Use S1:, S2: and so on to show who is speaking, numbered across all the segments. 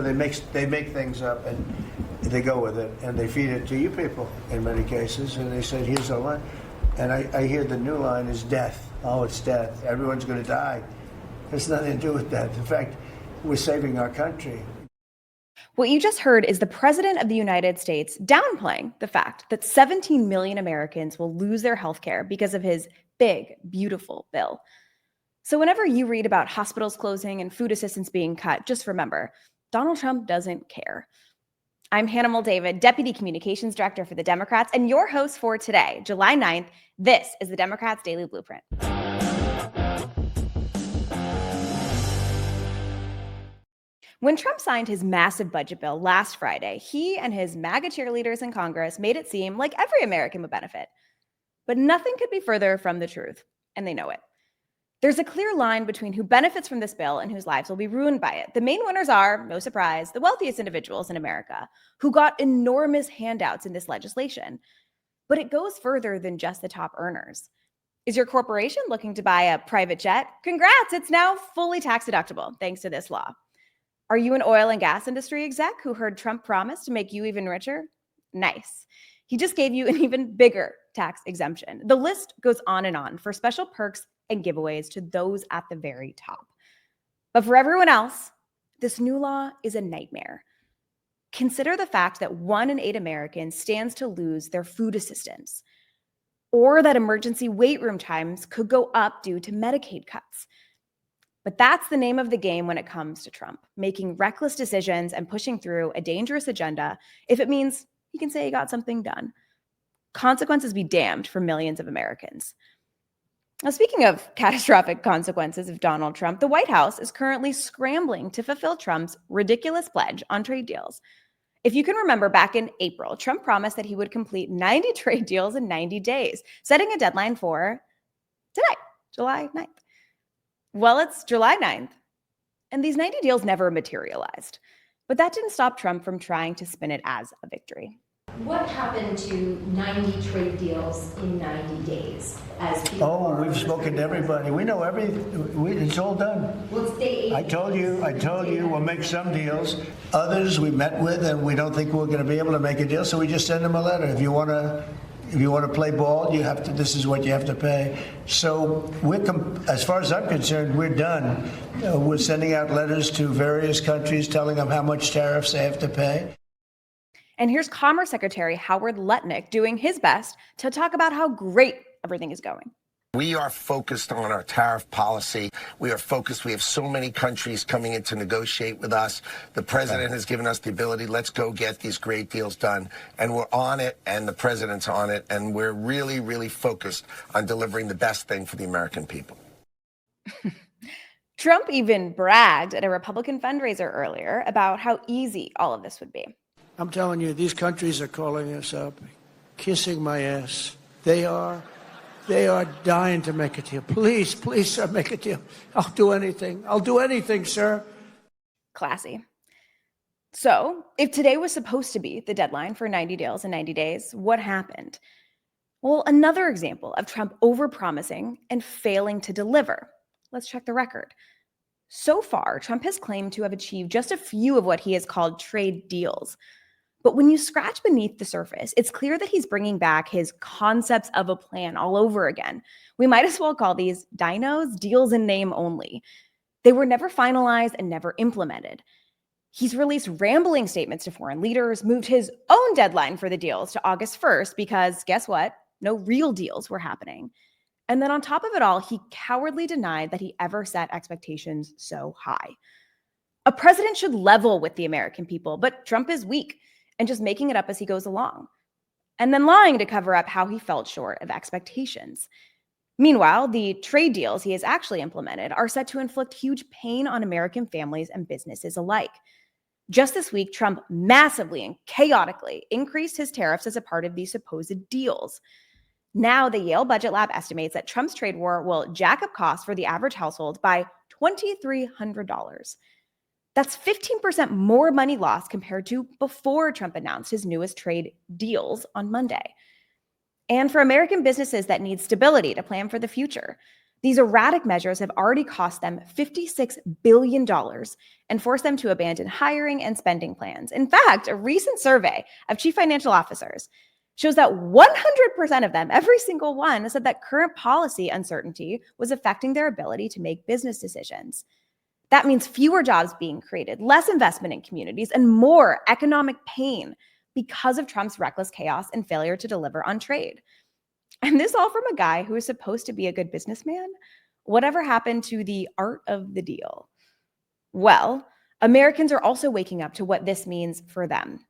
S1: They make things up and they go with it and they feed it to you people in many cases. And they said, here's the line. And I hear the new line is death. Oh, it's death. Everyone's going to die. There's nothing to do with that. In fact, we're saving our country.
S2: What you just heard is the President of the United States downplaying the fact that 17 million Americans will lose their health care because of his big, beautiful bill. So whenever you read about hospitals closing and food assistance being cut, just remember, Donald Trump doesn't care. I'm Hannah Muldavid, Deputy Communications Director for the Democrats, and your host for today, July 9th. This is the Democrats' Daily Blueprint. When Trump signed his massive budget bill last Friday, he and his MAGA cheerleaders in Congress made it seem like every American would benefit. But nothing could be further from the truth, and they know it. There's a clear line between who benefits from this bill and whose lives will be ruined by it. The main winners are, no surprise, the wealthiest individuals in America, who got enormous handouts in this legislation. But it goes further than just the top earners. Is your corporation looking to buy a private jet? Congrats, it's now fully tax deductible thanks to this law. Are you an oil and gas industry exec who heard Trump promise to make you even richer? Nice. He just gave you an even bigger tax exemption. The list goes on for special perks and giveaways to those at the very top. But for everyone else, this new law is a nightmare. Consider the fact that 1 in 8 Americans stands to lose their food assistance, or that emergency wait room times could go up due to Medicaid cuts. But that's the name of the game when it comes to Trump, making reckless decisions and pushing through a dangerous agenda if it means he can say he got something done. Consequences be damned for millions of Americans. Now, speaking of catastrophic consequences of Donald Trump, the White House is currently scrambling to fulfill Trump's ridiculous pledge on trade deals. If you can remember, back in April, Trump promised that he would complete 90 trade deals in 90 days, setting a deadline for tonight, July 9th. Well, it's July 9th, and these 90 deals never materialized. But that didn't stop Trump from trying to spin it as a victory.
S3: What happened to 90 trade deals in 90 days?
S1: We've spoken to everybody. We know everything. It's all done.
S3: Well, it's day 8.
S1: I told you, we'll make some deals. Others we met with, and we don't think we're going to be able to make a deal, so we just send them a letter. If you want to play ball, you have to. This is what you have to pay. So as far as I'm concerned, we're done. We're sending out letters to various countries telling them how much tariffs they have to pay.
S2: And here's Commerce Secretary Howard Lutnick doing his best to talk about how great everything is going.
S4: We are focused on our tariff policy. We are focused. We have so many countries coming in to negotiate with us. The president has given us the ability, let's go get these great deals done. And we're on it, and the president's on it. And we're really, really focused on delivering the best thing for the American people.
S2: Trump even bragged at a Republican fundraiser earlier about how easy all of this would be.
S5: I'm telling you, these countries are calling us up, kissing my ass. They are dying to make a deal. Please, sir, make a deal. I'll do anything, sir.
S2: Classy. So, if today was supposed to be the deadline for 90 deals in 90 days, what happened? Well, another example of Trump overpromising and failing to deliver. Let's check the record. So far, Trump has claimed to have achieved just a few of what he has called trade deals. But when you scratch beneath the surface, it's clear that he's bringing back his concepts of a plan all over again. We might as well call these dinos deals in name only. They were never finalized and never implemented. He's released rambling statements to foreign leaders, moved his own deadline for the deals to August 1st because, guess what? No real deals were happening. And then on top of it all, he cowardly denied that he ever set expectations so high. A president should level with the American people, but Trump is weak and just making it up as he goes along, and then lying to cover up how he felt short of expectations. Meanwhile, the trade deals he has actually implemented are set to inflict huge pain on American families and businesses alike. Just this week, Trump massively and chaotically increased his tariffs as a part of these supposed deals. Now, the Yale Budget Lab estimates that Trump's trade war will jack up costs for the average household by $2,300. That's 15% more money lost compared to before Trump announced his newest trade deals on Monday. And for American businesses that need stability to plan for the future, These erratic measures have already cost them $56 billion and forced them to abandon hiring and spending plans. In fact, a recent survey of chief financial officers shows that 100% of them, every single one, said that current policy uncertainty was affecting their ability to make business decisions. That means fewer jobs being created, less investment in communities, and more economic pain because of Trump's reckless chaos and failure to deliver on trade. And this all from a guy who is supposed to be a good businessman? Whatever happened to the art of the deal? Well, Americans are also waking up to what this means for them.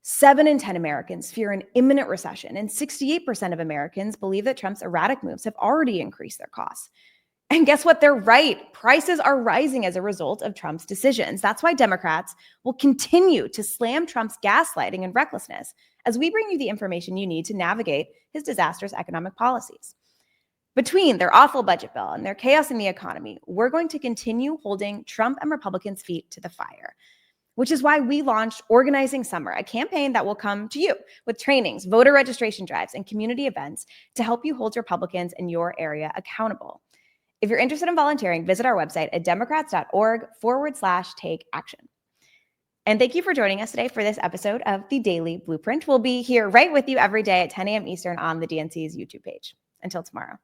S2: 7 in 10 Americans fear an imminent recession, and 68% of Americans believe that Trump's erratic moves have already increased their costs. And guess what? They're right. Prices are rising as a result of Trump's decisions. That's why Democrats will continue to slam Trump's gaslighting and recklessness as we bring you the information you need to navigate his disastrous economic policies. Between their awful budget bill and their chaos in the economy, we're going to continue holding Trump and Republicans' feet to the fire, which is why we launched Organizing Summer, a campaign that will come to you with trainings, voter registration drives, and community events to help you hold Republicans in your area accountable. If you're interested in volunteering, visit our website at democrats.org/take action. And thank you for joining us today for this episode of the Daily Blueprint. We'll be here right with you every day at 10 a.m. Eastern on the DNC's YouTube page. Until tomorrow.